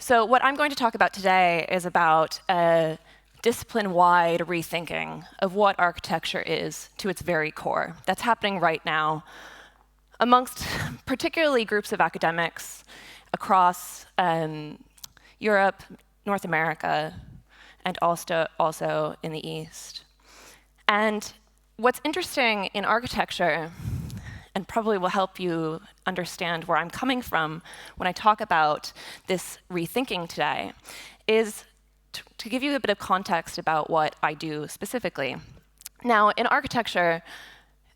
So what I'm going to talk about today is about a discipline-wide rethinking of what architecture is to its very core. That's happening right now amongst particularly groups of academics across Europe, North America, and also in the East. And what's interesting in architecture, and probably will help you understand where I'm coming from when I talk about this rethinking today, is to give you a bit of context about what I do specifically. Now, in architecture,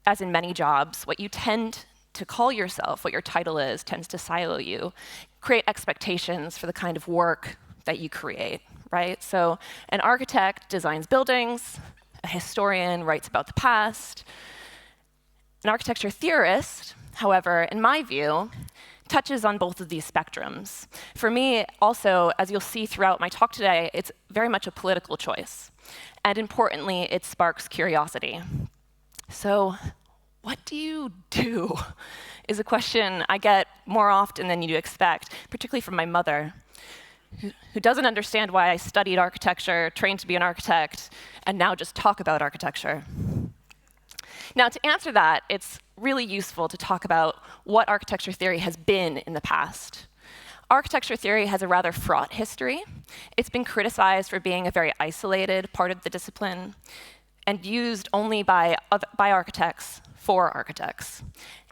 as in many jobs, what you tend to call yourself, what your title is, tends to silo you, create expectations for the kind of work that you create, right? So an architect designs buildings, a historian writes about the past. An architecture theorist, however, in my view, touches on both of these spectrums. For me, also, as you'll see throughout my talk today, it's very much a political choice. And importantly, it sparks curiosity. So what do you do is a question I get more often than you'd expect, particularly from my mother, who doesn't understand why I studied architecture, trained to be an architect, and now just talk about architecture. Now, to answer that, it's really useful to talk about what architecture theory has been in the past. Architecture theory has a rather fraught history. It's been criticized for being a very isolated part of the discipline and used only by architects for architects,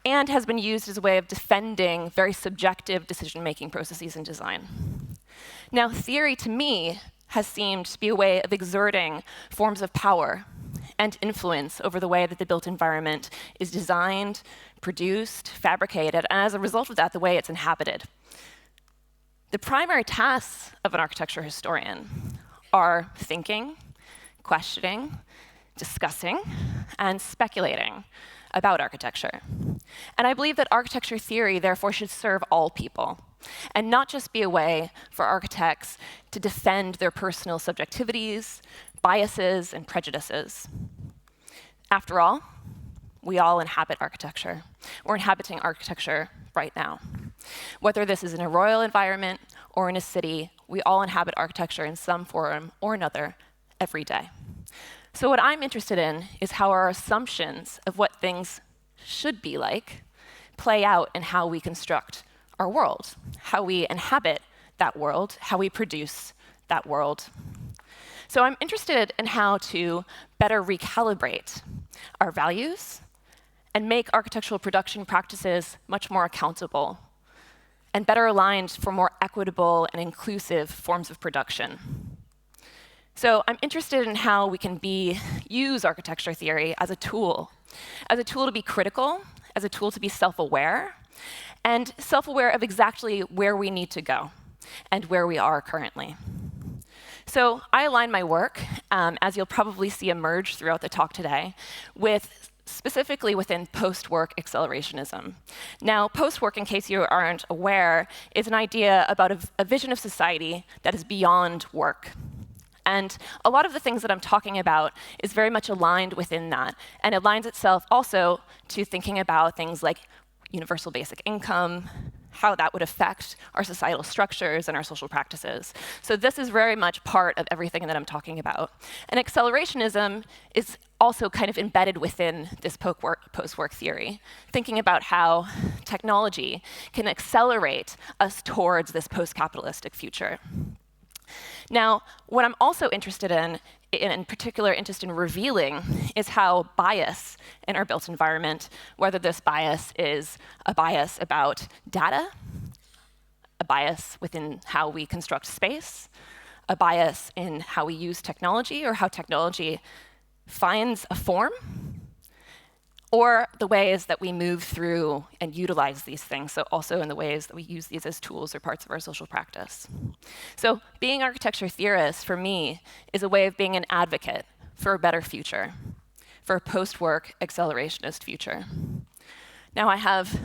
and has been used as a way of defending very subjective decision-making processes in design. Now, theory, to me, has seemed to be a way of exerting forms of power and influence over the way that the built environment is designed, produced, fabricated, and as a result of that, the way it's inhabited. The primary tasks of an architecture historian are thinking, questioning, discussing, and speculating about architecture. And I believe that architecture theory, therefore, should serve all people, and not just be a way for architects to defend their personal subjectivities, biases, and prejudices. After all, we all inhabit architecture. We're inhabiting architecture right now. Whether this is in a royal environment or in a city, we all inhabit architecture in some form or another every day. So what I'm interested in is how our assumptions of what things should be like play out in how we construct our world, how we inhabit that world, how we produce that world. So I'm interested in how to better recalibrate our values and make architectural production practices much more accountable and better aligned for more equitable and inclusive forms of production. So I'm interested in how we can use architecture theory as a tool to be critical, as a tool to be self-aware, and self-aware of exactly where we need to go and where we are currently. So I align my work, as you'll probably see emerge throughout the talk today, specifically within post-work accelerationism. Now, post-work, in case you aren't aware, is an idea about a vision of society that is beyond work. And a lot of the things that I'm talking about is very much aligned within that, and aligns itself also to thinking about things like universal basic income, how that would affect our societal structures and our social practices. So this is very much part of everything that I'm talking about. And accelerationism is also kind of embedded within this post-work theory, thinking about how technology can accelerate us towards this post-capitalistic future. Now, what I'm also interested in particular interest in revealing, is how bias in our built environment, whether this bias is a bias about data, a bias within how we construct space, a bias in how we use technology or how technology finds a form, or the ways that we move through and utilize these things, so also in the ways that we use these as tools or parts of our social practice. So being architecture theorist, for me, is a way of being an advocate for a better future, for a post-work accelerationist future. Now I have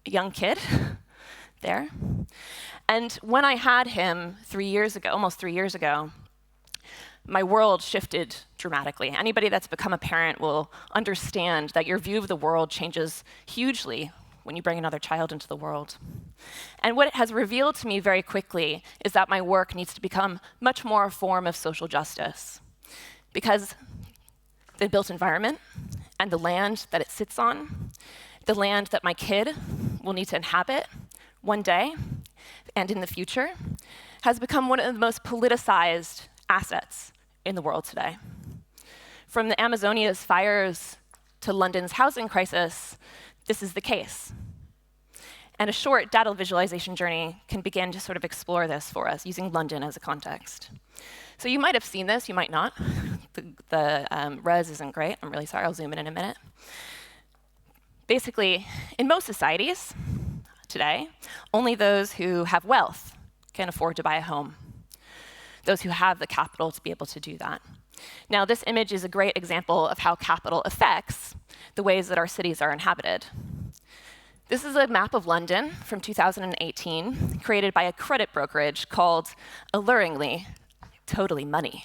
a young kid there, and when I had him almost 3 years ago, my world shifted dramatically. Anybody that's become a parent will understand that your view of the world changes hugely when you bring another child into the world. And what it has revealed to me very quickly is that my work needs to become much more a form of social justice, because the built environment and the land that it sits on, the land that my kid will need to inhabit one day and in the future, has become one of the most politicized assets in the world today. From the Amazonia's fires to London's housing crisis, this is the case. And a short data visualization journey can begin to sort of explore this for us, using London as a context. So you might have seen this, you might not. The res isn't great. I'm really sorry, I'll zoom in a minute. Basically, in most societies today, only those who have wealth can afford to buy a home, those who have the capital to be able to do that. Now, this image is a great example of how capital affects the ways that our cities are inhabited. This is a map of London from 2018, created by a credit brokerage called, alluringly, Totally Money.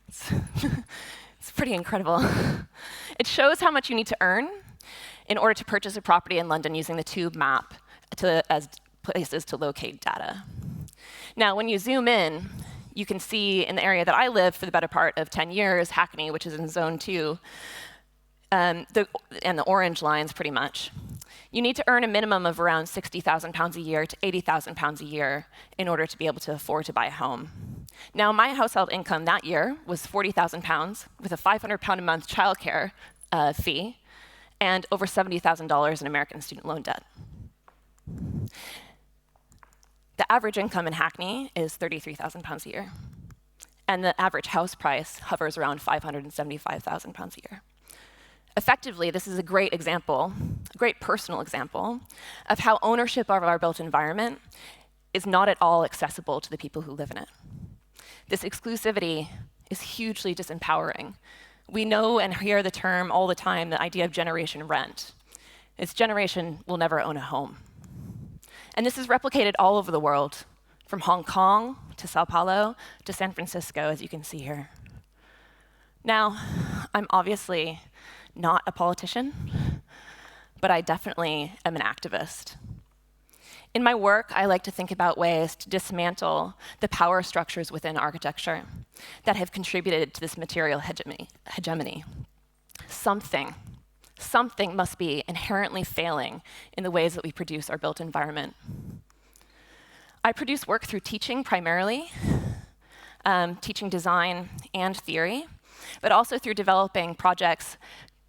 It's pretty incredible. It shows how much you need to earn in order to purchase a property in London using the tube map as places to locate data. Now, when you zoom in, you can see in the area that I lived for the better part of 10 years, Hackney, which is in zone 2, and the orange lines pretty much. You need to earn a minimum of around £60,000 a year to £80,000 a year in order to be able to afford to buy a home. Now, my household income that year was £40,000 with a £500 a month childcare fee and over $70,000 in American student loan debt. The average income in Hackney is £33,000 a year, and the average house price hovers around £575,000 a year. Effectively, this is a great example, a great personal example, of how ownership of our built environment is not at all accessible to the people who live in it. This exclusivity is hugely disempowering. We know and hear the term all the time, the idea of generation rent. This generation will never own a home. And this is replicated all over the world, from Hong Kong to Sao Paulo to San Francisco, as you can see here. Now, I'm obviously not a politician, but I definitely am an activist. In my work, I like to think about ways to dismantle the power structures within architecture that have contributed to this material hegemony. Something must be inherently failing in the ways that we produce our built environment. I produce work through teaching primarily, teaching design and theory, but also through developing projects,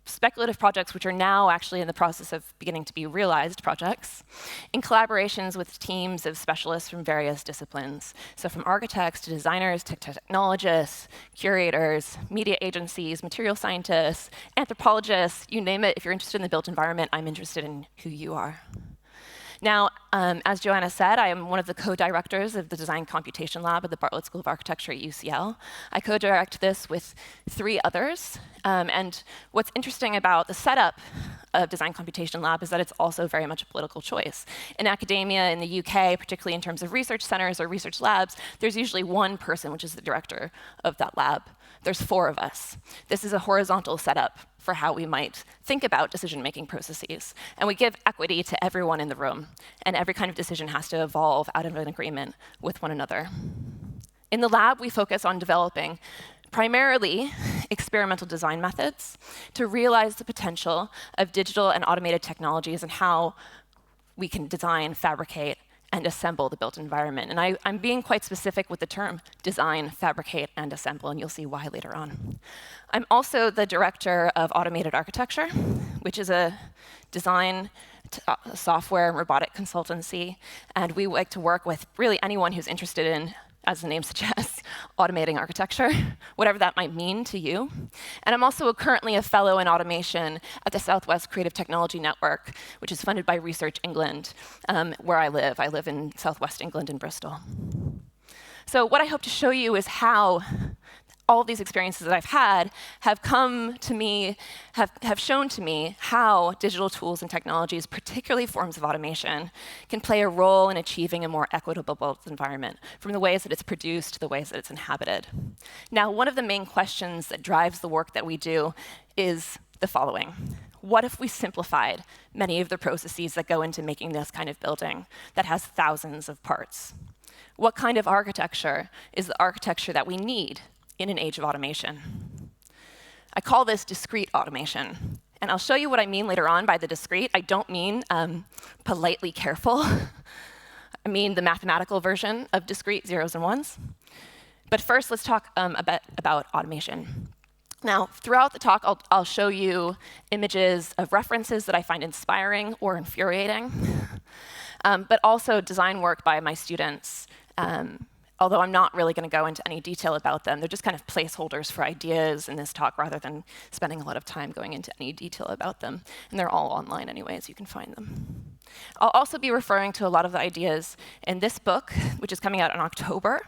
speculative projects which are now actually in the process of beginning to be realized projects, in collaborations with teams of specialists from various disciplines. So from architects to designers to technologists, curators, media agencies, material scientists, anthropologists, you name it. If you're interested in the built environment, I'm interested in who you are. Now, as Joanna said, I am one of the co-directors of the Design Computation Lab at the Bartlett School of Architecture at UCL. I co-direct this with 3 others. And what's interesting about the setup of Design Computation Lab is that it's also very much a political choice. In academia in the UK, particularly in terms of research centers or research labs, there's usually one person, which is the director of that lab. There's 4 of us. This is a horizontal setup for how we might think about decision-making processes. And we give equity to everyone in the room, and every kind of decision has to evolve out of an agreement with one another. In the lab, we focus on developing primarily experimental design methods to realize the potential of digital and automated technologies and how we can design, fabricate, and assemble the built environment. And I'm being quite specific with the term design, fabricate, and assemble, and you'll see why later on. I'm also the director of Automated Architecture, which is a design software and robotic consultancy, and we like to work with really anyone who's interested in, as the name suggests, automating architecture, whatever that might mean to you. And I'm also currently a fellow in automation at the Southwest Creative Technology Network, which is funded by Research England, where I live. I live in Southwest England in Bristol. So what I hope to show you is how all of these experiences that I've had have come to me, have shown to me how digital tools and technologies, particularly forms of automation, can play a role in achieving a more equitable built environment, from the ways that it's produced to the ways that it's inhabited. Now, one of the main questions that drives the work that we do is the following. What if we simplified many of the processes that go into making this kind of building that has thousands of parts? What kind of architecture is the architecture that we need in an age of automation? I call this discrete automation. And I'll show you what I mean later on by the discrete. I don't mean politely careful. I mean the mathematical version of discrete zeros and ones. But first, let's talk a bit about automation. Now, throughout the talk, I'll show you images of references that I find inspiring or infuriating, but also design work by my students, although I'm not really going to go into any detail about them. They're just kind of placeholders for ideas in this talk rather than spending a lot of time going into any detail about them. And they're all online anyway, so you can find them. I'll also be referring to a lot of the ideas in this book, which is coming out in October,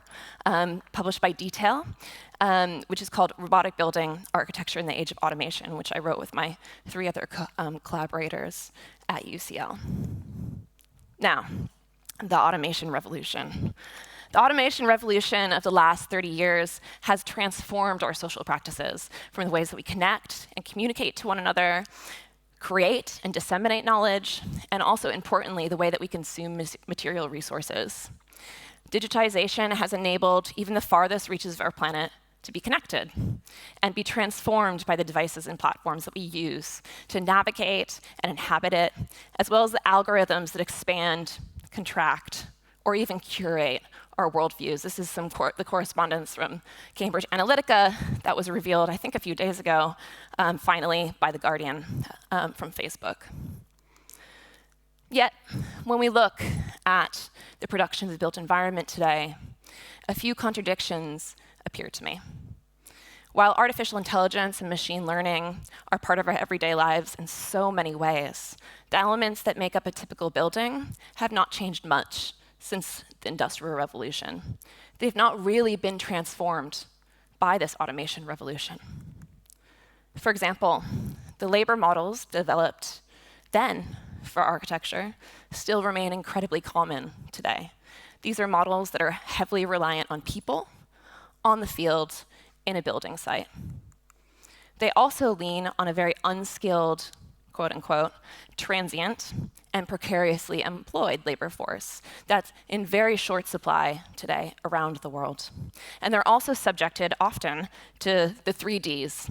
published by Detail, which is called Robotic Building Architecture in the Age of Automation, which I wrote with my 3 other collaborators at UCL. Now, the automation revolution. The automation revolution of the last 30 years has transformed our social practices from the ways that we connect and communicate to one another, create and disseminate knowledge, and also, importantly, the way that we consume material resources. Digitization has enabled even the farthest reaches of our planet to be connected and be transformed by the devices and platforms that we use to navigate and inhabit it, as well as the algorithms that expand, contract, or even curate our worldviews. This is the correspondence from Cambridge Analytica that was revealed, I think, a few days ago, finally, by The Guardian from Facebook. Yet, when we look at the production of the built environment today, a few contradictions appear to me. While artificial intelligence and machine learning are part of our everyday lives in so many ways, the elements that make up a typical building have not changed much since the Industrial Revolution. They've not really been transformed by this automation revolution. For example, the labor models developed then for architecture still remain incredibly common today. These are models that are heavily reliant on people on the field in a building site. They also lean on a very unskilled, quote unquote, transient and precariously employed labor force that's in very short supply today around the world. And they're also subjected often to the 3 Ds,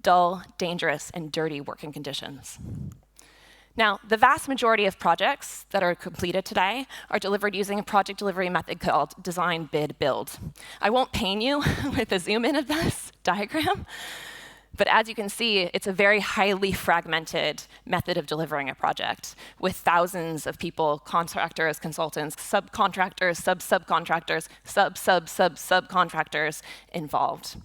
dull, dangerous, and dirty working conditions. Now, the vast majority of projects that are completed today are delivered using a project delivery method called design, bid, build. I won't pain you with a zoom in of this diagram, but as you can see, it's a very highly fragmented method of delivering a project with thousands of people, contractors, consultants, subcontractors, subcontractors, subcontractors involved.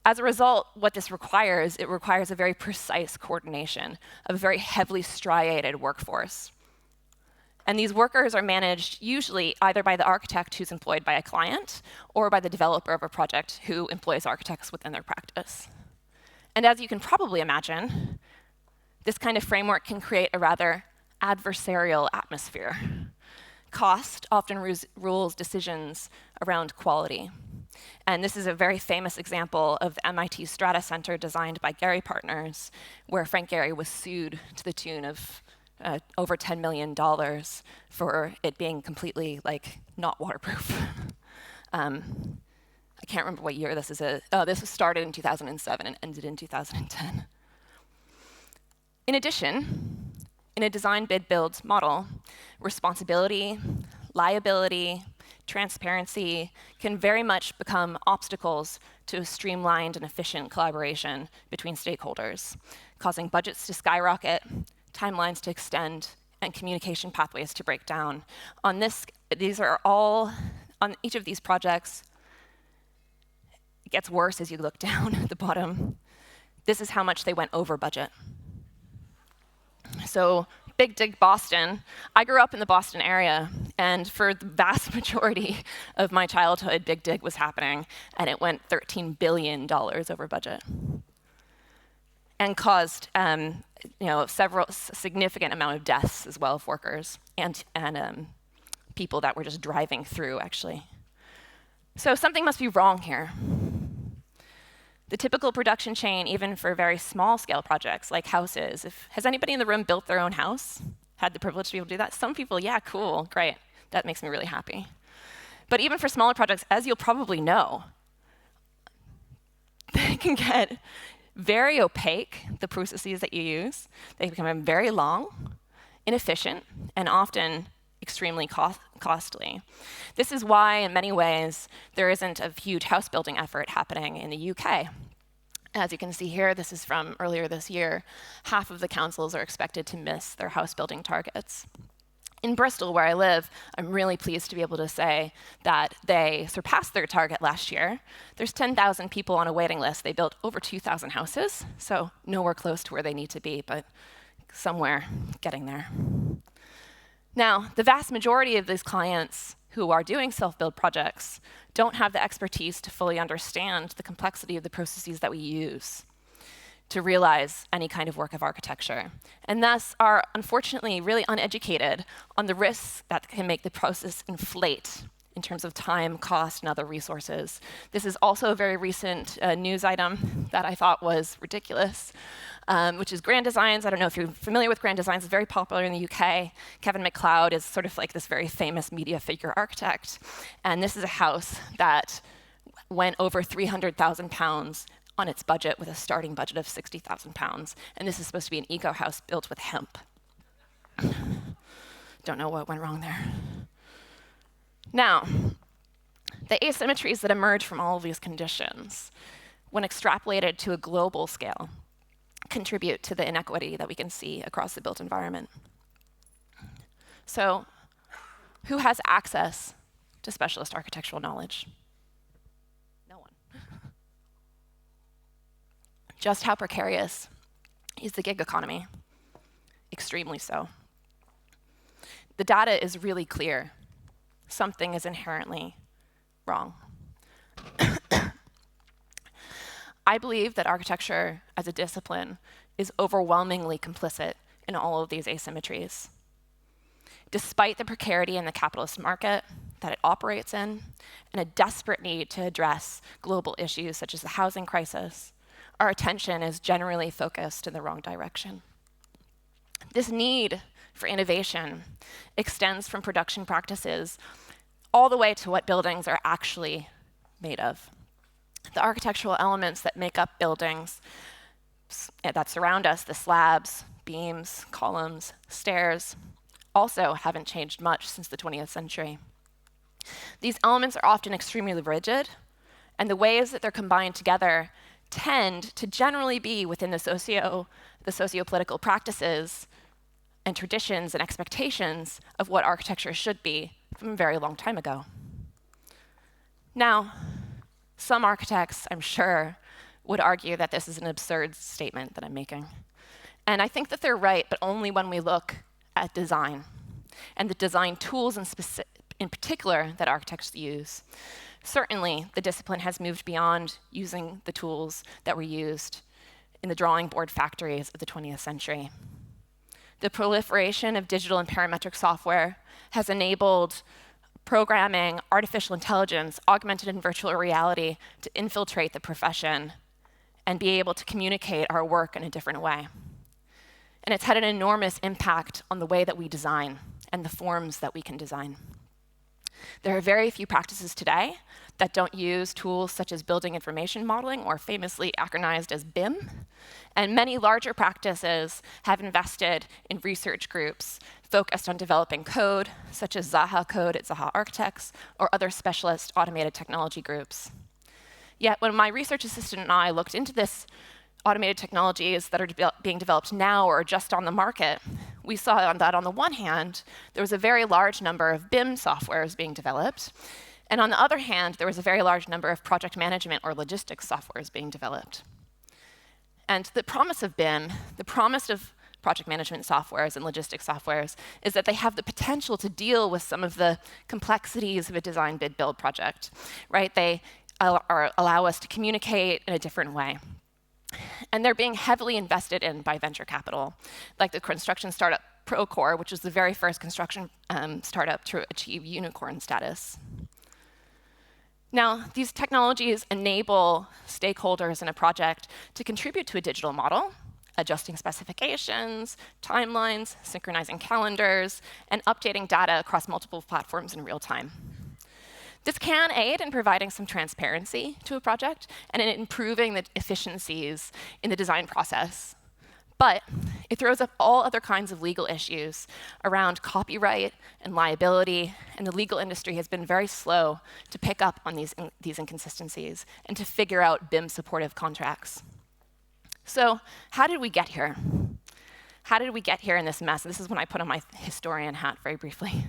As a result, what this requires, it requires a very precise coordination of a very heavily striated workforce. And these workers are managed usually either by the architect who's employed by a client or by the developer of a project who employs architects within their practice. And as you can probably imagine, this kind of framework can create a rather adversarial atmosphere. Cost often rules decisions around quality. And this is a very famous example of the MIT Strata Center designed by Gehry Partners, where Frank Gehry was sued to the tune of over $10 million for it being completely not waterproof. I can't remember what year this is. This was started in 2007 and ended in 2010. In addition, in a design, bid, build model, responsibility, liability, transparency can very much become obstacles to a streamlined and efficient collaboration between stakeholders, causing budgets to skyrocket, timelines to extend, and communication pathways to break down. On each of these projects, it gets worse as you look down at the bottom. This is how much they went over budget. So Big Dig Boston, I grew up in the Boston area, and for the vast majority of my childhood, Big Dig was happening, and it went $13 billion over budget and caused several significant amount of deaths as well of workers and people that were just driving through, actually. So something must be wrong here. The typical production chain, even for very small scale projects like houses, has anybody in the room built their own house? Had the privilege to be able to do that? Some people, yeah, cool, great. That makes me really happy. But even for smaller projects, as you'll probably know, they can get very opaque, the processes that you use. They become very long, inefficient, and often extremely costly. This is why, in many ways, there isn't a huge house building effort happening in the UK. As you can see here, this is from earlier this year. Half of the councils are expected to miss their house building targets. In Bristol, where I live, I'm really pleased to be able to say that they surpassed their target last year. There's 10,000 people on a waiting list. They built over 2,000 houses, so nowhere close to where they need to be, but somewhere getting there. Now, the vast majority of these clients who are doing self-build projects don't have the expertise to fully understand the complexity of the processes that we use to realize any kind of work of architecture, and thus are unfortunately really uneducated on the risks that can make the process inflate in terms of time, cost, and other resources. This is also a very recent news item that I thought was ridiculous, which is Grand Designs. I don't know if you're familiar with Grand Designs. It's very popular in the UK. Kevin MacLeod is sort of like this very famous media figure architect. And this is a house that went over £300,000 on its budget with a starting budget of £60,000. And this is supposed to be an eco house built with hemp. Don't know what went wrong there. Now, the asymmetries that emerge from all of these conditions, when extrapolated to a global scale, contribute to the inequity that we can see across the built environment. So, who has access to specialist architectural knowledge? No one. Just how precarious is the gig economy? Extremely so. The data is really clear. Something is inherently wrong. I believe that architecture as a discipline is overwhelmingly complicit in all of these asymmetries. Despite the precarity in the capitalist market that it operates in, and a desperate need to address global issues such as the housing crisis, our attention is generally focused in the wrong direction. This need for innovation extends from production practices all the way to what buildings are actually made of. The architectural elements that make up buildings that surround us, the slabs, beams, columns, stairs, also haven't changed much since the 20th century. These elements are often extremely rigid, and the ways that they're combined together tend to generally be within the socio-political practices and traditions and expectations of what architecture should be from a very long time ago. Now, some architects, I'm sure, would argue that this is an absurd statement that I'm making. And I think that they're right, but only when we look at design and the design tools in particular that architects use. Certainly, the discipline has moved beyond using the tools that were used in the drawing board factories of the 20th century. The proliferation of digital and parametric software has enabled programming, artificial intelligence, augmented and virtual reality to infiltrate the profession and be able to communicate our work in a different way. And it's had an enormous impact on the way that we design and the forms that we can design. There are very few practices today that don't use tools such as building information modeling, or famously acronized as BIM. And many larger practices have invested in research groups focused on developing code, such as Zaha Code at Zaha Architects, or other specialist automated technology groups. Yet when my research assistant and I looked into this automated technologies that are being developed now or just on the market, we saw that on the one hand, there was a very large number of BIM softwares being developed, and on the other hand, there was a very large number of project management or logistics softwares being developed. And the promise of BIM, the promise of project management softwares and logistics softwares, is that they have the potential to deal with some of the complexities of a design, bid, build project, right? They allow us to communicate in a different way. And they're being heavily invested in by venture capital, like the construction startup Procore, which was the very first construction startup to achieve unicorn status. Now, these technologies enable stakeholders in a project to contribute to a digital model, adjusting specifications, timelines, synchronizing calendars, and updating data across multiple platforms in real time. This can aid in providing some transparency to a project and in improving the efficiencies in the design process. But it throws up all other kinds of legal issues around copyright and liability, and the legal industry has been very slow to pick up on these inconsistencies and to figure out BIM-supportive contracts. So how did we get here? How did we get here in this mess? This is when I put on my historian hat very briefly.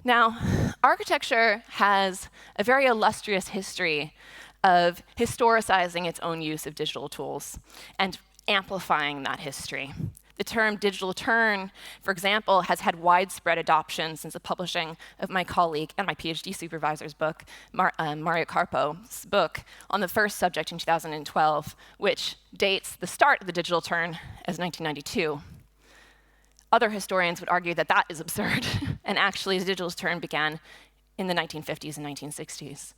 Now, architecture has a very illustrious history of historicizing its own use of digital tools and amplifying that history. The term digital turn, for example, has had widespread adoption since the publishing of my colleague and my PhD supervisor's book, Mario Carpo's book, on the first subject in 2012, which dates the start of the digital turn as 1992. Other historians would argue that that is absurd, and actually the digital turn began in the 1950s and 1960s.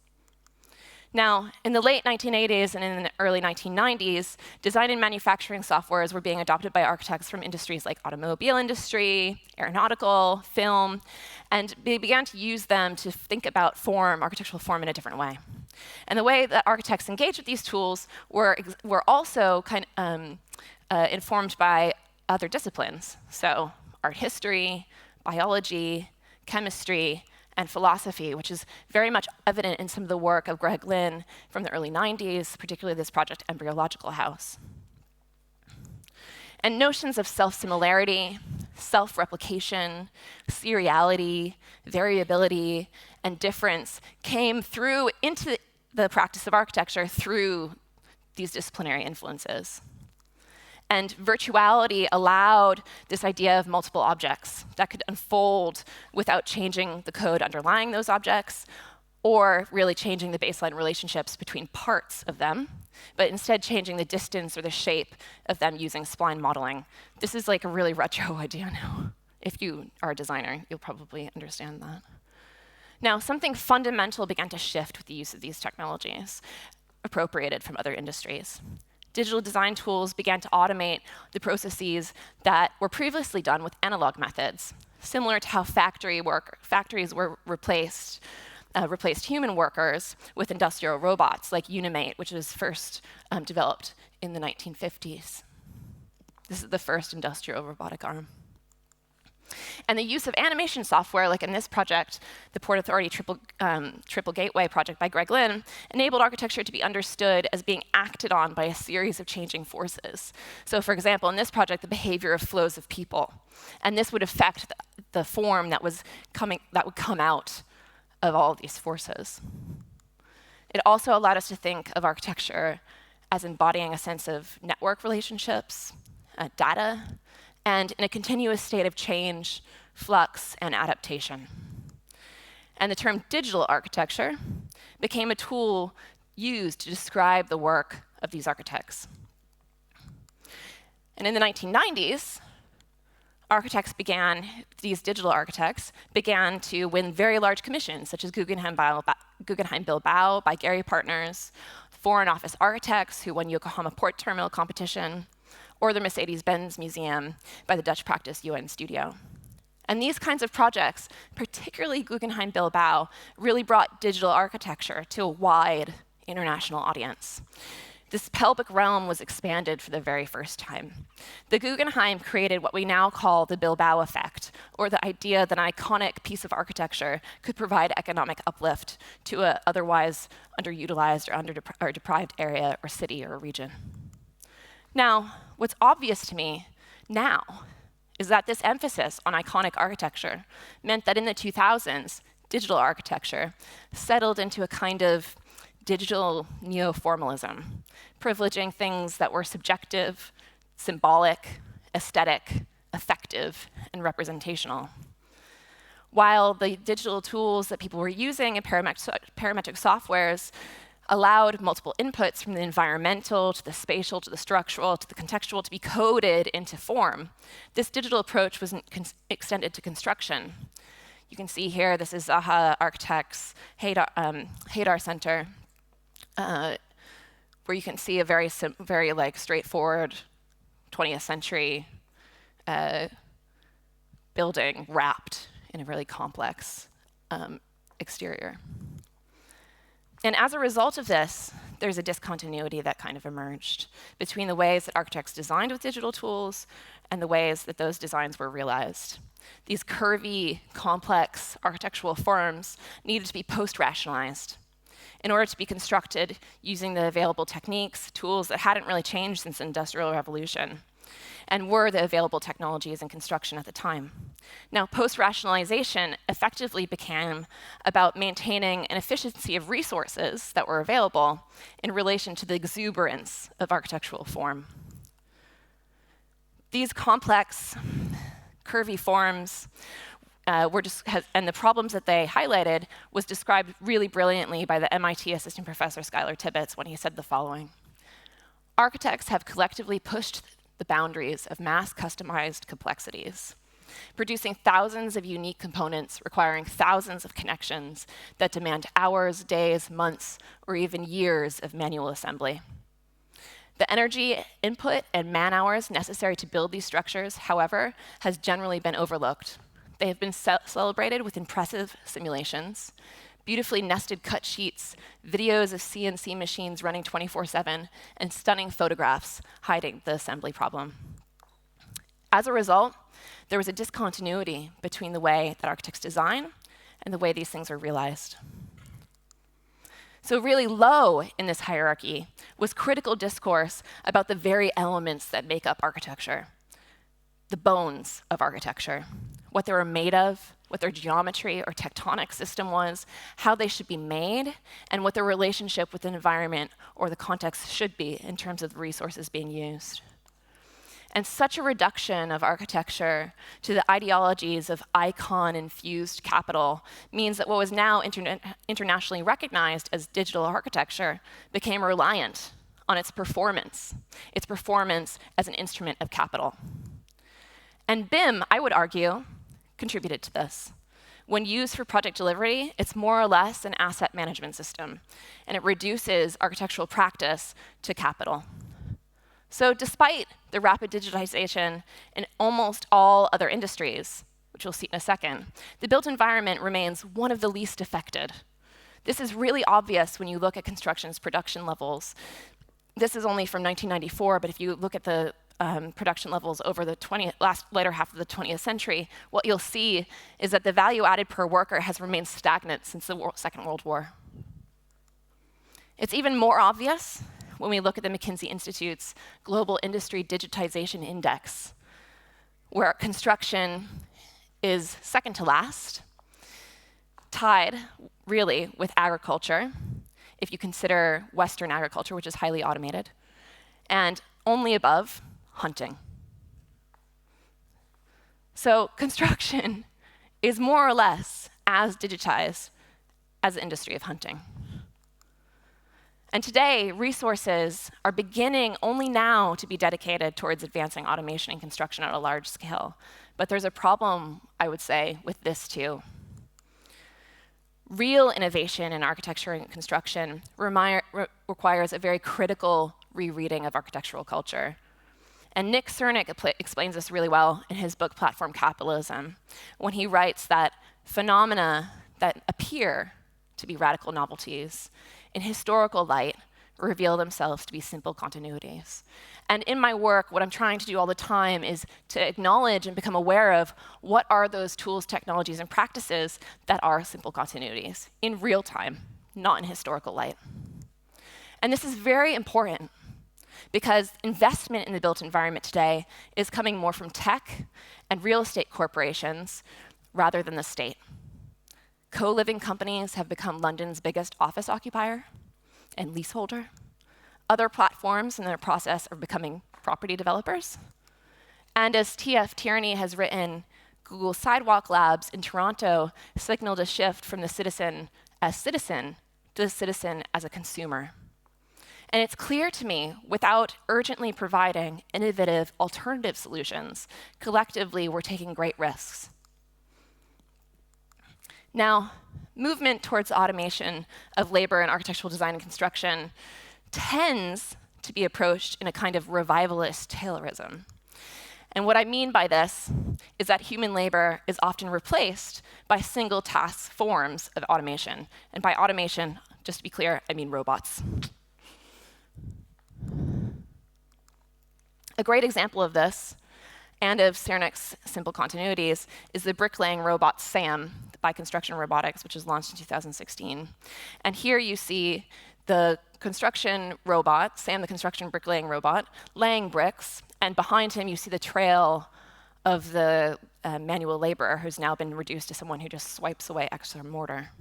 Now, in the late 1980s and in the early 1990s, design and manufacturing softwares were being adopted by architects from industries like automobile industry, aeronautical, film, and they began to use them to think about form, architectural form, in a different way. And the way that architects engaged with these tools were also informed by other disciplines, so art history, biology, chemistry, and philosophy, which is very much evident in some of the work of Greg Lynn from the early 90s, particularly this project, Embryological House. And notions of self-similarity, self-replication, seriality, variability, and difference came through into the practice of architecture through these disciplinary influences. And virtuality allowed this idea of multiple objects that could unfold without changing the code underlying those objects or really changing the baseline relationships between parts of them, but instead changing the distance or the shape of them using spline modeling. This is like a really retro idea now. If you are a designer, you'll probably understand that. Now, something fundamental began to shift with the use of these technologies, appropriated from other industries. Digital design tools began to automate the processes that were previously done with analog methods, similar to how factories were replaced human workers with industrial robots like Unimate, which was first developed in the 1950s. This is the first industrial robotic arm. And the use of animation software, like in this project, the Port Authority Triple Gateway project by Greg Lynn, enabled architecture to be understood as being acted on by a series of changing forces. So for example, in this project, the behavior of flows of people. And this would affect the form that would come out of all of these forces. It also allowed us to think of architecture as embodying a sense of network relationships, data, and in a continuous state of change, flux, and adaptation. And the term digital architecture became a tool used to describe the work of these architects. And in the 1990s, these digital architects began to win very large commissions, such as Guggenheim Bilbao by Gary Partners, Foreign Office Architects, who won Yokohama Port Terminal competition, or the Mercedes-Benz Museum by the Dutch practice UN Studio. And these kinds of projects, particularly Guggenheim Bilbao, really brought digital architecture to a wide international audience. This pelvic realm was expanded for the very first time. The Guggenheim created what we now call the Bilbao effect, or the idea that an iconic piece of architecture could provide economic uplift to an otherwise underutilized or deprived area or city or region. Now, what's obvious to me now is that this emphasis on iconic architecture meant that in the 2000s, digital architecture settled into a kind of digital neo-formalism, privileging things that were subjective, symbolic, aesthetic, effective, and representational. While the digital tools that people were using in parametric softwares allowed multiple inputs from the environmental to the spatial to the structural to the contextual to be coded into form, this digital approach wasn't extended to construction. You can see here, this is Zaha Architects' Hadar Center, where you can see a very straightforward 20th century building wrapped in a really complex exterior. And as a result of this, there's a discontinuity that kind of emerged between the ways that architects designed with digital tools and the ways that those designs were realized. These curvy, complex architectural forms needed to be post-rationalized in order to be constructed using the available techniques, tools that hadn't really changed since the Industrial Revolution, and were the available technologies in construction at the time. Now, post-rationalization effectively became about maintaining an efficiency of resources that were available in relation to the exuberance of architectural form. These complex, curvy forms and the problems that they highlighted was described really brilliantly by the MIT assistant professor Schuyler Tibbets when he said the following: "Architects have collectively pushed the boundaries of mass-customized complexities, producing thousands of unique components requiring thousands of connections that demand hours, days, months, or even years of manual assembly. The energy, input, and man-hours necessary to build these structures, however, has generally been overlooked. They have been celebrated with impressive simulations, beautifully nested cut sheets, videos of CNC machines running 24/7, and stunning photographs hiding the assembly problem. As a result, there was a discontinuity between the way that architects design and the way these things are realized. So really low in this hierarchy was critical discourse about the very elements that make up architecture, the bones of architecture, what they were made of, what their geometry or tectonic system was, how they should be made, and what their relationship with the environment or the context should be in terms of the resources being used. And such a reduction of architecture to the ideologies of icon-infused capital means that what was now internationally recognized as digital architecture became reliant on its performance as an instrument of capital. And BIM, I would argue, contributed to this. When used for project delivery, it's more or less an asset management system, and it reduces architectural practice to capital. So despite the rapid digitization in almost all other industries, which we'll see in a second, the built environment remains one of the least affected. This is really obvious when you look at construction's production levels. This is only from 1994, but if you look at the production levels over the later half of the 20th century, what you'll see is that the value added per worker has remained stagnant since the Second World War. It's even more obvious when we look at the McKinsey Institute's Global Industry Digitization Index, where construction is second to last, tied really with agriculture, if you consider Western agriculture, which is highly automated, and only above hunting. So construction is more or less as digitized as the industry of hunting. And today, resources are beginning only now to be dedicated towards advancing automation and construction at a large scale. But there's a problem, I would say, with this too. Real innovation in architecture and construction requires a very critical rereading of architectural culture. And Nick Cernick explains this really well in his book, Platform Capitalism, when he writes that phenomena that appear to be radical novelties in historical light reveal themselves to be simple continuities. And in my work, what I'm trying to do all the time is to acknowledge and become aware of what are those tools, technologies, and practices that are simple continuities in real time, not in historical light. And this is very important because investment in the built environment today is coming more from tech and real estate corporations rather than the state. Co-living companies have become London's biggest office occupier and leaseholder. Other platforms in their process are becoming property developers. And as T.F. Tierney has written, Google Sidewalk Labs in Toronto signaled a shift from the citizen as citizen to the citizen as a consumer. And it's clear to me, without urgently providing innovative alternative solutions, collectively we're taking great risks. Now, movement towards automation of labor in architectural design and construction tends to be approached in a kind of revivalist Taylorism. And what I mean by this is that human labor is often replaced by single task forms of automation. And by automation, just to be clear, I mean robots. A great example of this, and of Cernak's simple continuities, is the bricklaying robot SAM by Construction Robotics, which was launched in 2016. And here you see the construction robot, Sam the construction bricklaying robot, laying bricks, and behind him you see the trail of the manual laborer who's now been reduced to someone who just swipes away extra mortar.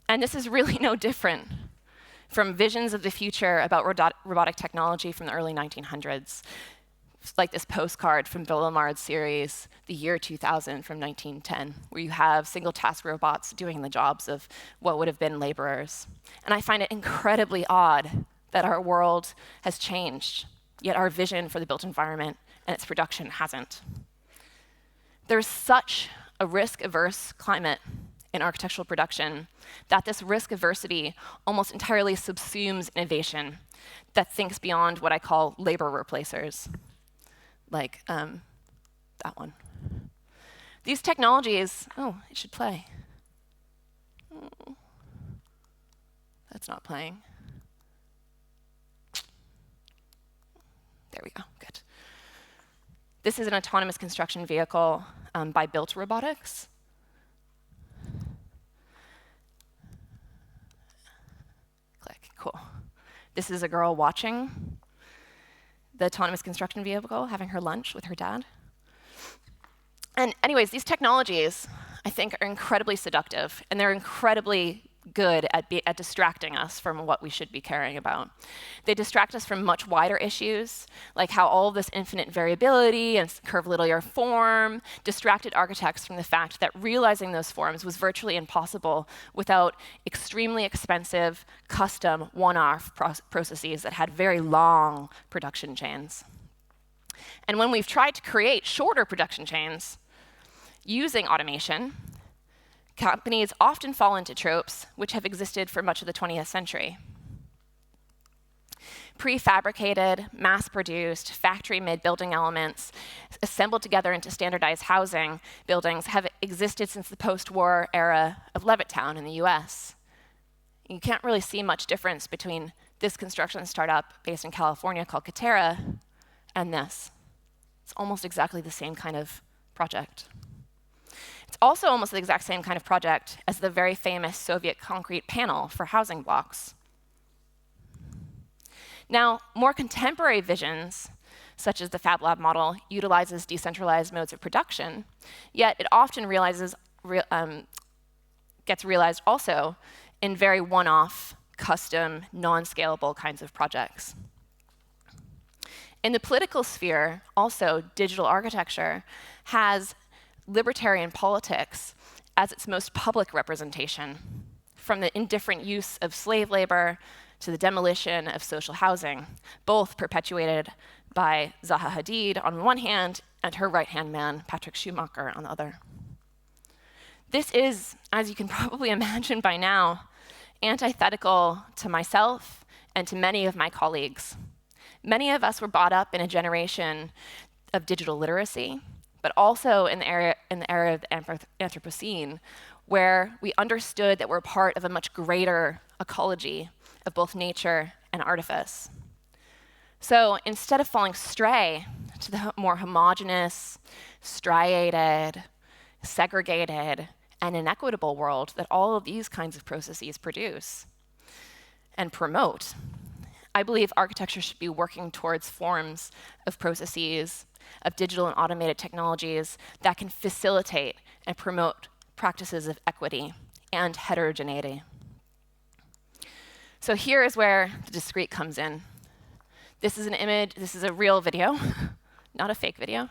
And this is really no different from visions of the future about robotic technology from the early 1900s. Like this postcard from Bill Lamard's series, The Year 2000 from 1910, where you have single-task robots doing the jobs of what would have been laborers. And I find it incredibly odd that our world has changed, yet our vision for the built environment and its production hasn't. There's such a risk-averse climate in architectural production that this risk aversity almost entirely subsumes innovation that thinks beyond what I call labor replacers, like that one. These technologies, oh, it should play. Oh, that's not playing. There we go, good. This is an autonomous construction vehicle by Built Robotics. Click, cool. This is a girl watching the autonomous construction vehicle, having her lunch with her dad. And anyways, these technologies, I think, are incredibly seductive, and they're incredibly good at distracting us from what we should be caring about. They distract us from much wider issues, like how all of this infinite variability and curvilinear form distracted architects from the fact that realizing those forms was virtually impossible without extremely expensive, custom, one-off processes that had very long production chains. And when we've tried to create shorter production chains using automation, companies often fall into tropes which have existed for much of the 20th century. Prefabricated, mass-produced, factory-made building elements assembled together into standardized housing buildings have existed since the post-war era of Levittown in the US. You can't really see much difference between this construction startup based in California called Katera and this. It's almost exactly the same kind of project. It's also almost the exact same kind of project as the very famous Soviet concrete panel for housing blocks. Now, more contemporary visions, such as the Fab Lab model, utilizes decentralized modes of production, yet it often gets realized also in very one-off, custom, non-scalable kinds of projects. In the political sphere, also, digital architecture has libertarian politics as its most public representation, from the indifferent use of slave labor to the demolition of social housing, both perpetuated by Zaha Hadid on one hand and her right-hand man, Patrick Schumacher, on the other. This is, as you can probably imagine by now, antithetical to myself and to many of my colleagues. Many of us were brought up in a generation of digital literacy, but also in the era of the Anthropocene, where we understood that we're part of a much greater ecology of both nature and artifice. So instead of falling stray to the more homogeneous, striated, segregated, and inequitable world that all of these kinds of processes produce and promote, I believe architecture should be working towards forms of processes, of digital and automated technologies that can facilitate and promote practices of equity and heterogeneity. So here is where the discrete comes in. This is an image, this is a real video, not a fake video.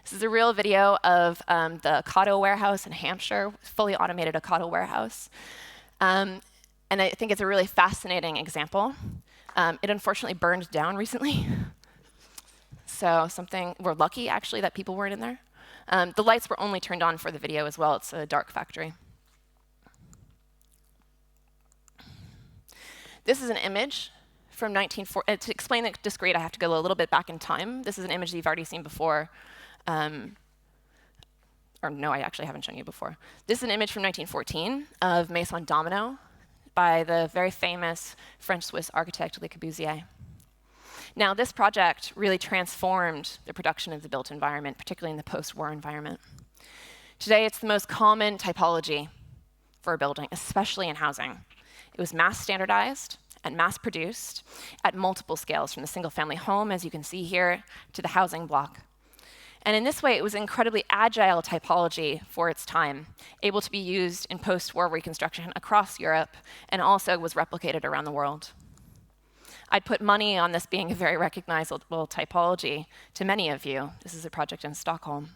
This is a real video of the Ocado warehouse in Hampshire, fully automated Ocado warehouse. And I think it's a really fascinating example. It unfortunately burned down recently. So we're lucky actually that people weren't in there. The lights were only turned on for the video as well. It's a dark factory. This is an image from 1940. To explain the discrete, I have to go a little bit back in time. This is an image that you've already seen before. Or no, I actually haven't shown you before. This is an image from 1914 of Maison Domino by the very famous French-Swiss architect Le Corbusier. Now, this project really transformed the production of the built environment, particularly in the post-war environment. Today, it's the most common typology for a building, especially in housing. It was mass standardized and mass produced at multiple scales, from the single-family home, as you can see here, to the housing block. And in this way, it was an incredibly agile typology for its time, able to be used in post-war reconstruction across Europe, and also was replicated around the world. I'd put money on this being a very recognizable typology to many of you. This is a project in Stockholm.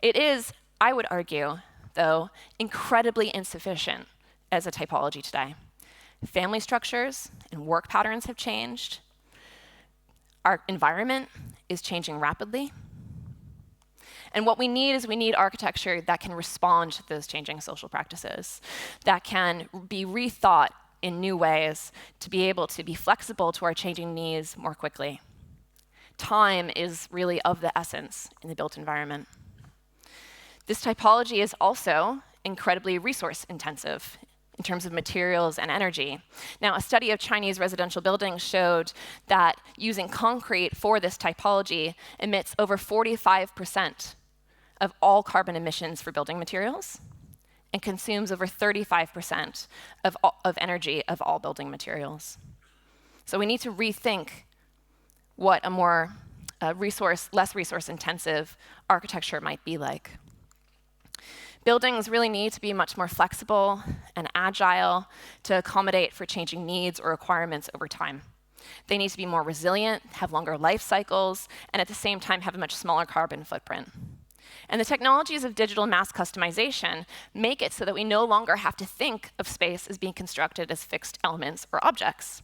It is, I would argue, though, incredibly insufficient as a typology today. Family structures and work patterns have changed. Our environment is changing rapidly. And what we need architecture that can respond to those changing social practices, that can be rethought in new ways to be able to be flexible to our changing needs more quickly. Time is really of the essence in the built environment. This typology is also incredibly resource intensive in terms of materials and energy. Now, a study of Chinese residential buildings showed that using concrete for this typology emits over 45% of all carbon emissions for building materials, and consumes over 35% of energy of all building materials. So we need to rethink what a more less resource-intensive architecture might be like. Buildings really need to be much more flexible and agile to accommodate for changing needs or requirements over time. They need to be more resilient, have longer life cycles, and at the same time have a much smaller carbon footprint. And the technologies of digital mass customization make it so that we no longer have to think of space as being constructed as fixed elements or objects.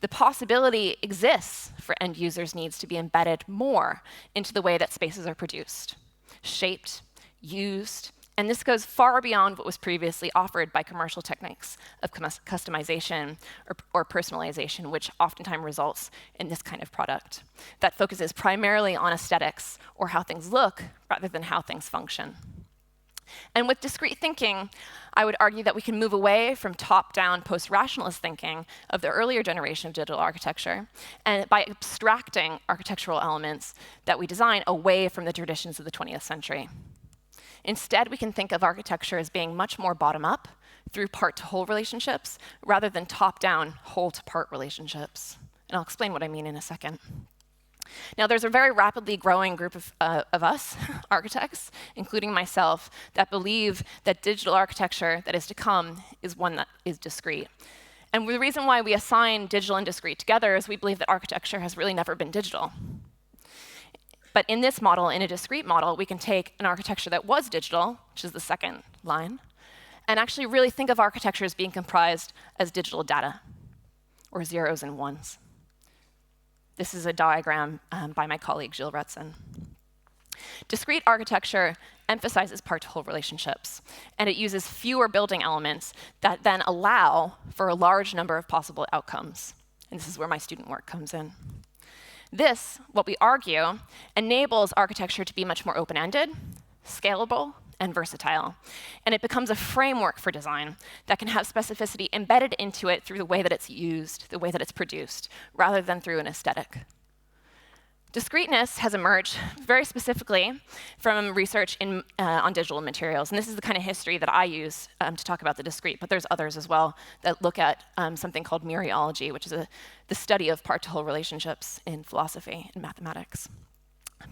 The possibility exists for end users' needs to be embedded more into the way that spaces are produced, shaped, used, and this goes far beyond what was previously offered by commercial techniques of customization or personalization, which oftentimes results in this kind of product that focuses primarily on aesthetics or how things look rather than how things function. And with discrete thinking, I would argue that we can move away from top-down post-rationalist thinking of the earlier generation of digital architecture, and by abstracting architectural elements that we design away from the traditions of the 20th century. Instead, we can think of architecture as being much more bottom-up through part-to-whole relationships rather than top-down whole-to-part relationships. And I'll explain what I mean in a second. Now, there's a very rapidly growing group of us, architects, including myself, that believe that digital architecture that is to come is one that is discrete. And the reason why we assign digital and discrete together is we believe that architecture has really never been digital. But in this model, in a discrete model, we can take an architecture that was digital, which is the second line, and actually really think of architecture as being comprised as digital data, or zeros and ones. This is a diagram by my colleague, Gilles Retson. Discrete architecture emphasizes part-to-whole relationships, and it uses fewer building elements that then allow for a large number of possible outcomes. And this is where my student work comes in. This, what we argue, enables architecture to be much more open-ended, scalable, and versatile. And it becomes a framework for design that can have specificity embedded into it through the way that it's used, the way that it's produced, rather than through an aesthetic. Discreteness has emerged very specifically from research on digital materials. And this is the kind of history that I use to talk about the discrete, but there's others as well that look at something called myriology, which is the study of part-to-whole relationships in philosophy and mathematics.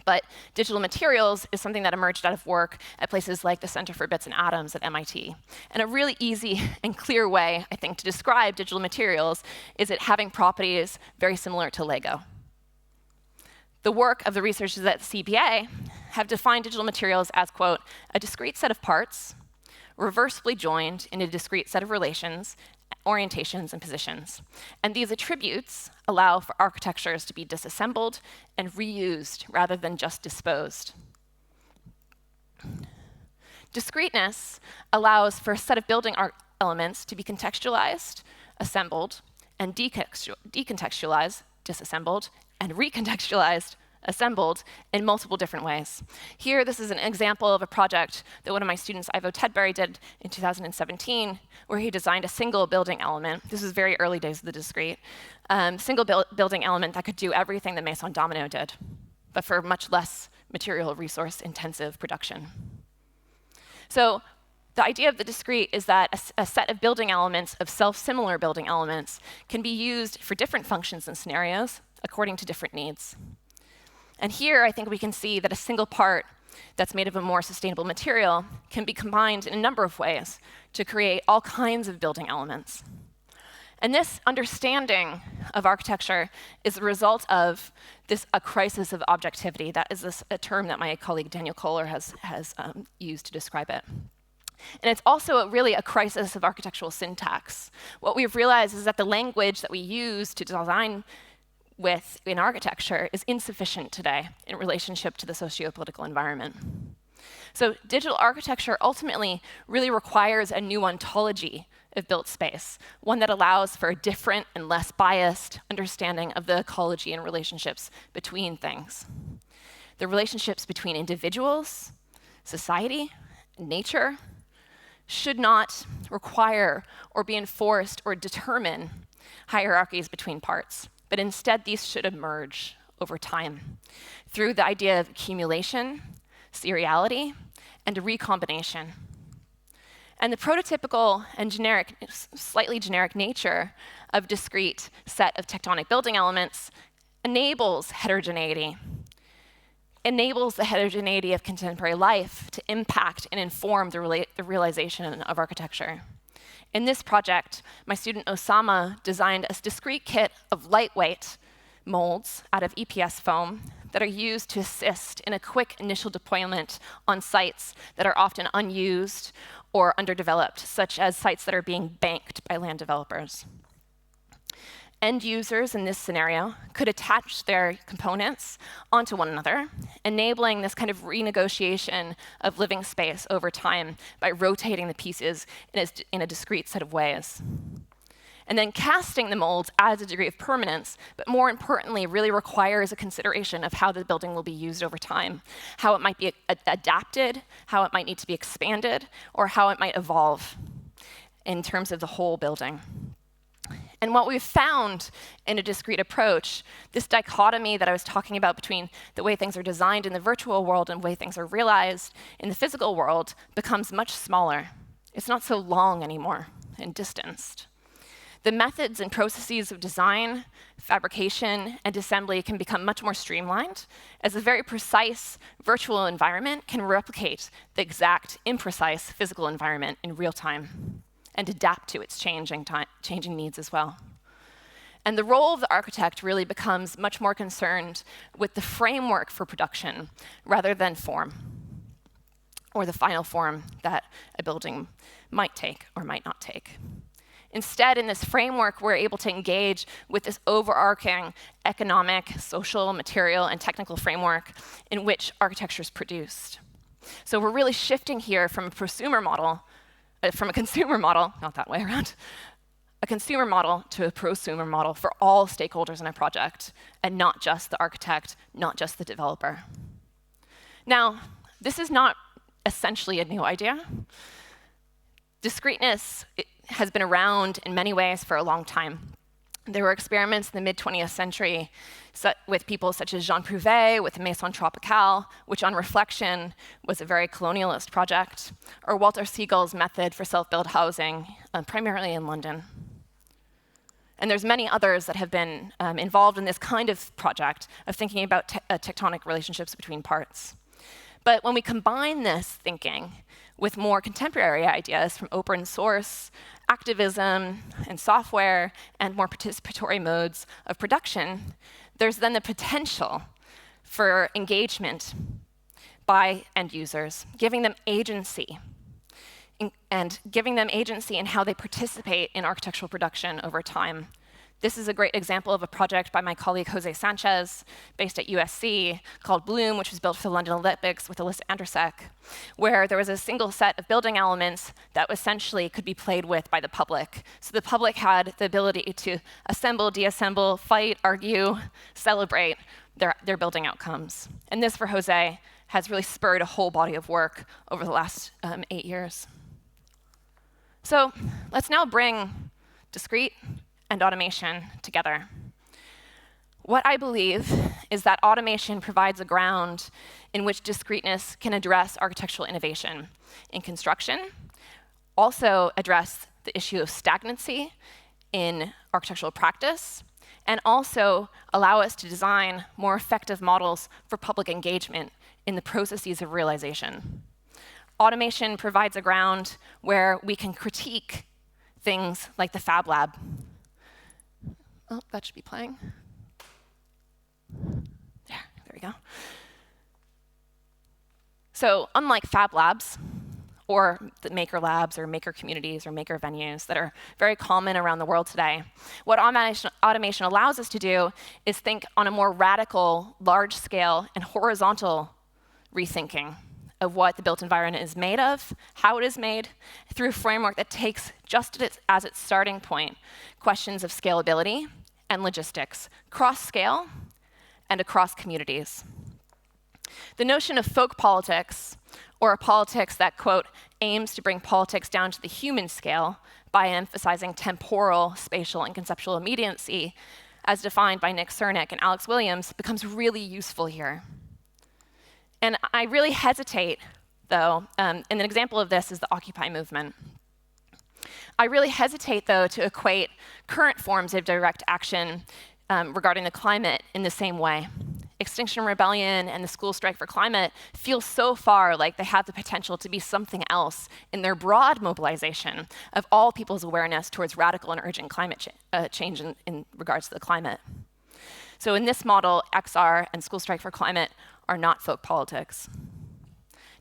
But digital materials is something that emerged out of work at places like the Center for Bits and Atoms at MIT. And a really easy and clear way, I think, to describe digital materials is it having properties very similar to Lego. The work of the researchers at the CBA have defined digital materials as, quote, a discrete set of parts, reversibly joined in a discrete set of relations, orientations, and positions. And these attributes allow for architectures to be disassembled and reused rather than just disposed. Discreteness allows for a set of building elements to be contextualized, assembled, and decontextualized, disassembled, and recontextualized, assembled in multiple different ways. Here, this is an example of a project that one of my students, Ivo Tedbury, did in 2017, where he designed a single building element. This is very early days of the Discrete. Single building element that could do everything that Maison Domino did, but for much less material resource intensive production. So the idea of the Discrete is that a set of building elements, of self-similar building elements, can be used for different functions and scenarios according to different needs. And here, I think we can see that a single part that's made of a more sustainable material can be combined in a number of ways to create all kinds of building elements. And this understanding of architecture is a result of a crisis of objectivity. That is a term that my colleague Daniel Kohler has used to describe it. And it's also really a crisis of architectural syntax. What we've realized is that the language that we use to design with in architecture is insufficient today in relationship to the socio-political environment. So digital architecture ultimately really requires a new ontology of built space, one that allows for a different and less biased understanding of the ecology and relationships between things. The relationships between individuals, society, and nature should not require or be enforced or determine hierarchies between parts, but instead these should emerge over time through the idea of accumulation, seriality, and recombination. And the prototypical and slightly generic nature of discrete set of tectonic building elements enables heterogeneity, enables the heterogeneity of contemporary life to impact and inform the realization of architecture. In this project, my student Osama designed a discrete kit of lightweight molds out of EPS foam that are used to assist in a quick initial deployment on sites that are often unused or underdeveloped, such as sites that are being banked by land developers. End users in this scenario could attach their components onto one another, enabling this kind of renegotiation of living space over time by rotating the pieces in a discrete set of ways. And then casting the molds adds a degree of permanence, but more importantly, really requires a consideration of how the building will be used over time, how it might be adapted, how it might need to be expanded, or how it might evolve in terms of the whole building. And what we've found in a discrete approach, this dichotomy that I was talking about between the way things are designed in the virtual world and the way things are realized in the physical world, becomes much smaller. It's not so long anymore and distanced. The methods and processes of design, fabrication, and assembly can become much more streamlined, as a very precise virtual environment can replicate the exact imprecise physical environment in real time and adapt to its changing needs as well. And the role of the architect really becomes much more concerned with the framework for production rather than form, or the final form that a building might take or might not take. Instead, in this framework, we're able to engage with this overarching economic, social, material, and technical framework in which architecture is produced. So we're really shifting here from a consumer model, not that way around, a consumer model to a prosumer model for all stakeholders in a project, and not just the architect, not just the developer. Now, this is not essentially a new idea. Discreteness has been around in many ways for a long time. There were experiments in the mid-20th century with people such as Jean Prouvé with Maison Tropicale, which on reflection was a very colonialist project, or Walter Siegel's method for self-built housing, primarily in London. And there's many others that have been involved in this kind of project of thinking about tectonic relationships between parts. But when we combine this thinking with more contemporary ideas from open source, activism, and software, and more participatory modes of production, there's then the potential for engagement by end users, giving them agency, and giving them agency in how they participate in architectural production over time This is a great example of a project by my colleague Jose Sanchez, based at USC, called Bloom, which was built for the London Olympics with Alyssa Andrusek, where there was a single set of building elements that essentially could be played with by the public. So the public had the ability to assemble, deassemble, fight, argue, celebrate their building outcomes. And this, for Jose, has really spurred a whole body of work over the last 8 years. So let's now bring discrete and automation together. What I believe is that automation provides a ground in which discreteness can address architectural innovation in construction, also address the issue of stagnancy in architectural practice, and also allow us to design more effective models for public engagement in the processes of realization. Automation provides a ground where we can critique things like the Fab Lab. Oh, that should be playing. There we go. So unlike Fab Labs, or the maker labs, or maker communities, or maker venues that are very common around the world today, what automation allows us to do is think on a more radical, large-scale, and horizontal rethinking of what the built environment is made of, how it is made, through a framework that takes just as its starting point questions of scalability and logistics, cross-scale and across communities. The notion of folk politics, or a politics that, quote, aims to bring politics down to the human scale by emphasizing temporal, spatial, and conceptual immediacy, as defined by Nick Cernick and Alex Williams, becomes really useful here. And I really hesitate, though, and an example of this is the Occupy movement. I really hesitate, though, to equate current forms of direct action regarding the climate in the same way. Extinction Rebellion and the school strike for climate feel so far like they have the potential to be something else in their broad mobilization of all people's awareness towards radical and urgent climate change in regards to the climate. So in this model, XR and school strike for climate are not folk politics.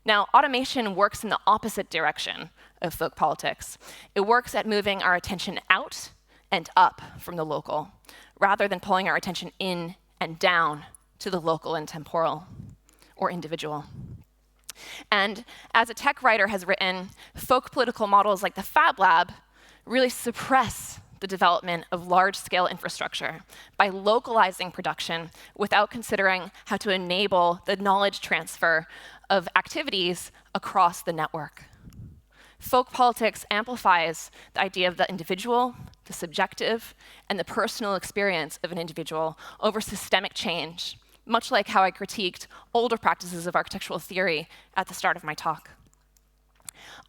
Now, automation works in the opposite direction of folk politics. It works at moving our attention out and up from the local, rather than pulling our attention in and down to the local and temporal, or individual. And as a tech writer has written, folk political models like the Fab Lab really suppress the development of large-scale infrastructure by localizing production without considering how to enable the knowledge transfer of activities across the network. Folk politics amplifies the idea of the individual, the subjective, and the personal experience of an individual over systemic change, much like how I critiqued older practices of architectural theory at the start of my talk.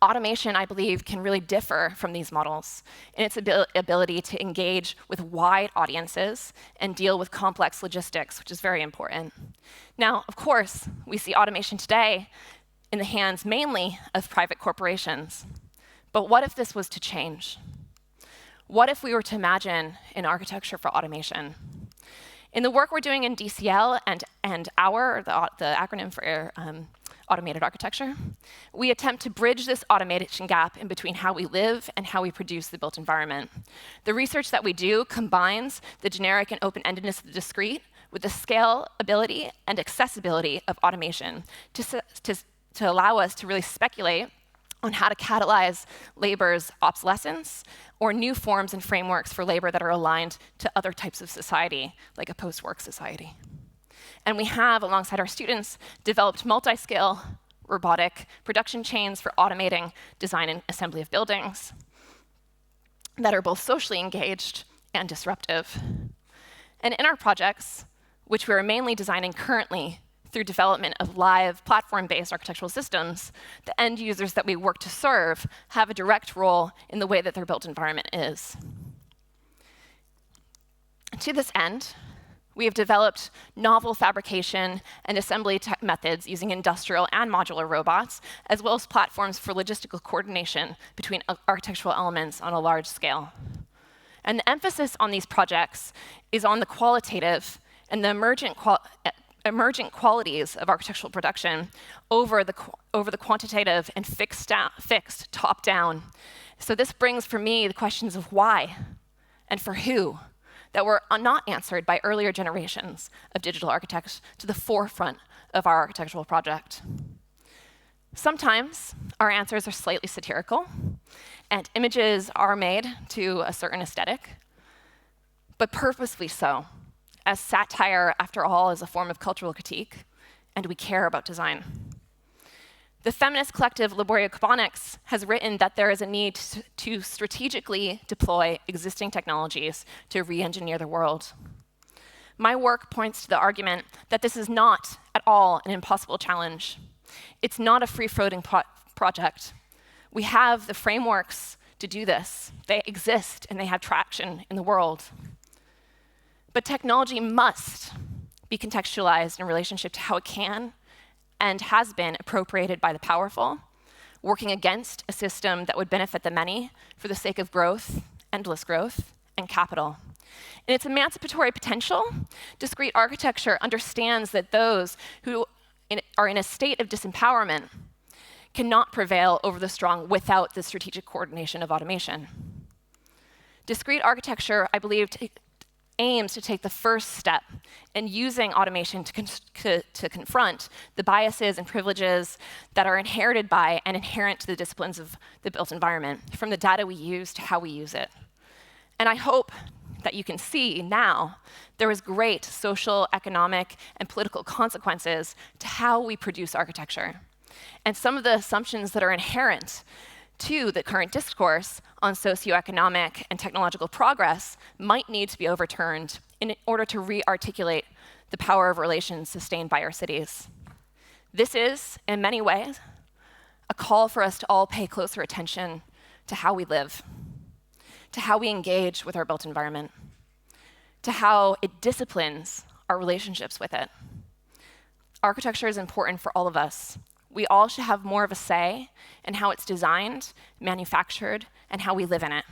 Automation, I believe, can really differ from these models in its ability to engage with wide audiences and deal with complex logistics, which is very important. Now, of course, we see automation today in the hands mainly of private corporations. But what if this was to change? What if we were to imagine an architecture for automation? In the work we're doing in DCL and AUR, the acronym for automated architecture, we attempt to bridge this automation gap in between how we live and how we produce the built environment. The research that we do combines the generic and open-endedness of the discrete with the scalability and accessibility of automation to allow us to really speculate on how to catalyze labor's obsolescence or new forms and frameworks for labor that are aligned to other types of society, like a post-work society. And we have, alongside our students, developed multi-scale robotic production chains for automating design and assembly of buildings that are both socially engaged and disruptive. And in our projects, which we are mainly designing currently through development of live platform-based architectural systems, the end users that we work to serve have a direct role in the way that their built environment is. To this end, we have developed novel fabrication and assembly methods using industrial and modular robots, as well as platforms for logistical coordination between architectural elements on a large scale. And the emphasis on these projects is on the qualitative and the emergent qualities of architectural production over the quantitative and fixed top-down. So this brings for me the questions of why and for who that were not answered by earlier generations of digital architects to the forefront of our architectural project. Sometimes our answers are slightly satirical, and images are made to a certain aesthetic, but purposefully so, as satire, after all, is a form of cultural critique, and we care about design. The feminist collective Laboria Cubonics has written that there is a need to strategically deploy existing technologies to re-engineer the world. My work points to the argument that this is not at all an impossible challenge. It's not a free-floating project. We have the frameworks to do this. They exist and they have traction in the world. But technology must be contextualized in relationship to how it can and has been appropriated by the powerful, working against a system that would benefit the many for the sake of growth, endless growth, and capital. In its emancipatory potential, discrete architecture understands that those who are in a state of disempowerment cannot prevail over the strong without the strategic coordination of automation. Discrete architecture, I believe, aims to take the first step in using automation to confront the biases and privileges that are inherited by and inherent to the disciplines of the built environment, from the data we use to how we use it. And I hope that you can see now there is great social, economic, and political consequences to how we produce architecture. And some of the assumptions that are inherent to the current discourse on socioeconomic and technological progress might need to be overturned in order to re-articulate the power of relations sustained by our cities. This is, in many ways, a call for us to all pay closer attention to how we live, to how we engage with our built environment, to how it disciplines our relationships with it. Architecture is important for all of us. We all should have more of a say in how it's designed, manufactured, and how we live in it.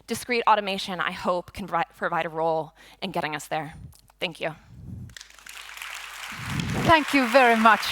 Discrete automation, I hope, can provide a role in getting us there. Thank you. Thank you very much.